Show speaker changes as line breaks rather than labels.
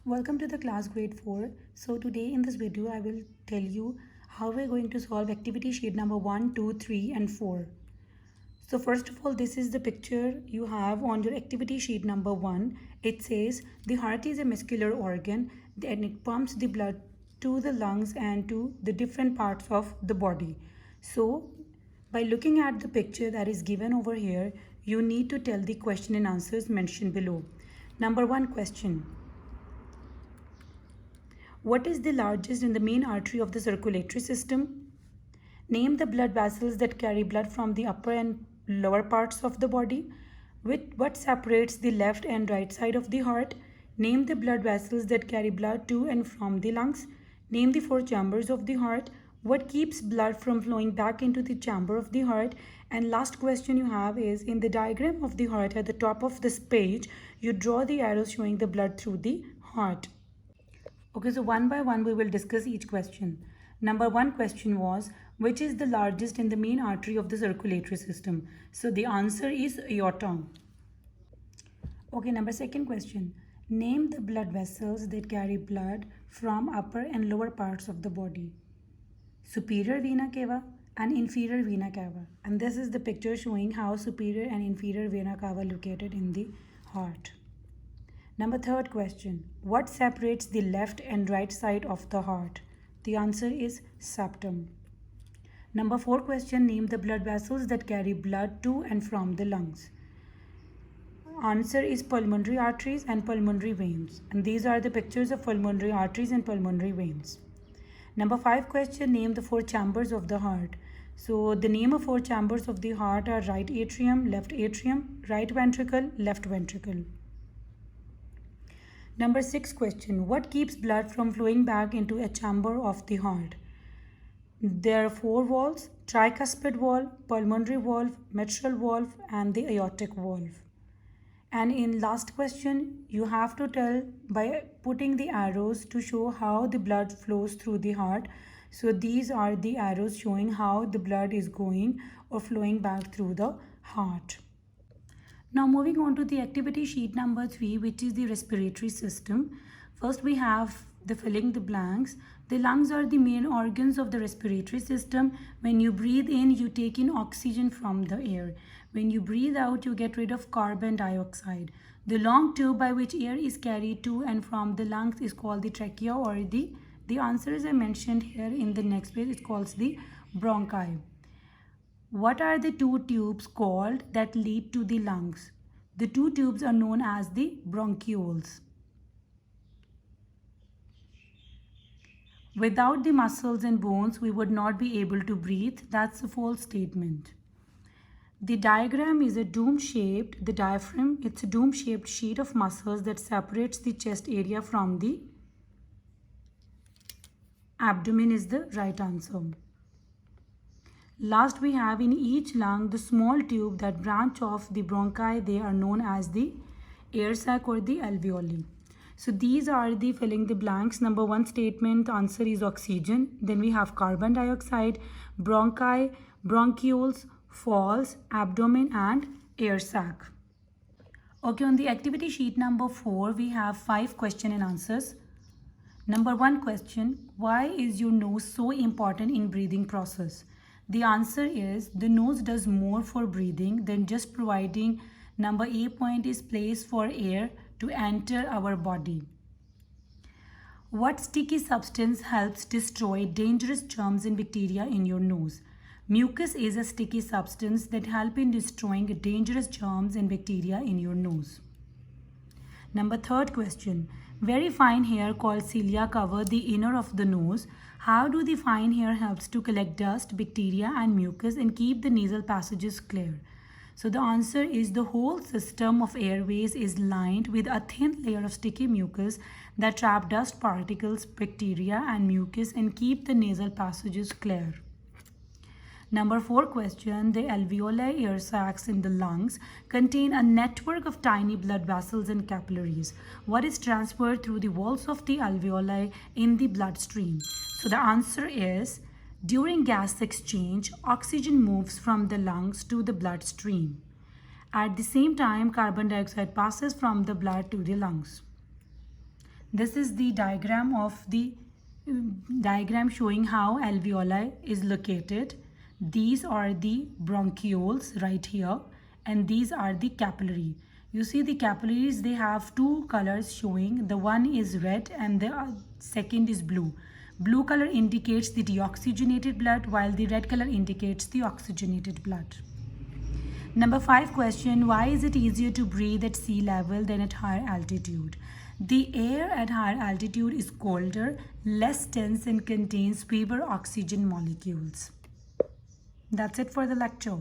Welcome to the class grade 4. So today in this video I will tell you how we're going to solve activity sheet number 1, 2, 3 and 4. So first of all, this is the picture you have on your activity sheet number 1. It says the heart is a muscular organ and it pumps the blood to the lungs and to the different parts of the body. So by looking at the picture that is given over here, you need to tell the question and answers mentioned below. Number 1 question. What is the largest and the main artery of the circulatory system? Name the blood vessels that carry blood from the upper and lower parts of the body. What separates the left and right side of the heart? Name the blood vessels that carry blood to and from the lungs. Name the 4 chambers of the heart. What keeps blood from flowing back into the chamber of the heart? And last question you have is, in the diagram of the heart at the top of this page, you draw the arrows showing the blood through the heart. Okay, so one by one we will discuss each question. Number 1 question was, which is the largest and the main artery of the circulatory system? So the answer is aorta. Okay, number 2nd question. Name the blood vessels that carry blood from upper and lower parts of the body. Superior vena cava and inferior vena cava. And this is the picture showing how superior and inferior vena cava located in the heart. Number 3rd question. What separates the left and right side of the heart? The answer is septum. Number 4 question. Name the blood vessels that carry blood to and from the lungs. Answer is pulmonary arteries and pulmonary veins. And these are the pictures of pulmonary arteries and pulmonary veins. Number 5 question. Name the 4 chambers of the heart. So the name of 4 chambers of the heart are right atrium, left atrium, right ventricle, left ventricle. Number 6 question. What keeps blood from flowing back into a chamber of the heart? There are 4 valves: tricuspid valve, pulmonary valve, mitral valve and the aortic valve. And in last question, you have to tell by putting the arrows to show how the blood flows through the heart. So these are the arrows showing how the blood is going or flowing back through the heart. Now moving on to the activity sheet number 3, which is the respiratory system. First we have the filling the blanks. The lungs are the main organs of the respiratory system. When you breathe in, you take in oxygen from the air. When you breathe out, you get rid of carbon dioxide. The long tube by which air is carried to and from the lungs is called the trachea, or the answers I mentioned here in the next page. It's called the bronchi. What are the 2 tubes called that lead to the lungs? The 2 tubes are known as the bronchioles. Without the muscles and bones, we would not be able to breathe. That's a false statement. The diaphragm is a dome-shaped, the diaphragm, it's a dome-shaped sheet of muscles that separates the chest area from the abdomen is the right answer. Last we have in each lung the small tube that branch off the bronchi. They are known as the air sac or the alveoli. So these are the filling the blanks. Number 1 statement, answer is oxygen. Then we have carbon dioxide, bronchi, bronchioles, falls, abdomen and air sac. Okay, on the activity sheet number 4, we have 5 question and answers. Number 1 question, why is your nose so important in breathing process? The answer is the nose does more for breathing than just providing. Number A point is place for air to enter our body. What sticky substance helps destroy dangerous germs and bacteria in your nose? Mucus is a sticky substance that helps in destroying dangerous germs and bacteria in your nose. Number 3rd question. Very fine hair called cilia cover the inner of the nose. How do the fine hair helps to collect dust, bacteria and mucus and keep the nasal passages clear? So the answer is the whole system of airways is lined with a thin layer of sticky mucus that trap dust particles, bacteria and mucus and keep the nasal passages clear. Number 4 question, the alveoli, air sacs in the lungs contain a network of tiny blood vessels and capillaries. What is transferred through the walls of the alveoli in the bloodstream? So the answer is, during gas exchange, oxygen moves from the lungs to the bloodstream. At the same time, carbon dioxide passes from the blood to the lungs. This is the diagram of the diagram showing how alveoli is located. These are the bronchioles right here, and these are the capillary. You see the capillaries, they have two colors showing. The one is red and the second is blue. Blue color indicates the deoxygenated blood, while the red color indicates the oxygenated blood. Number 5 question, why is it easier to breathe at sea level than at higher altitude? The air at higher altitude is colder, less dense, and contains fewer oxygen molecules. That's it for the lecture.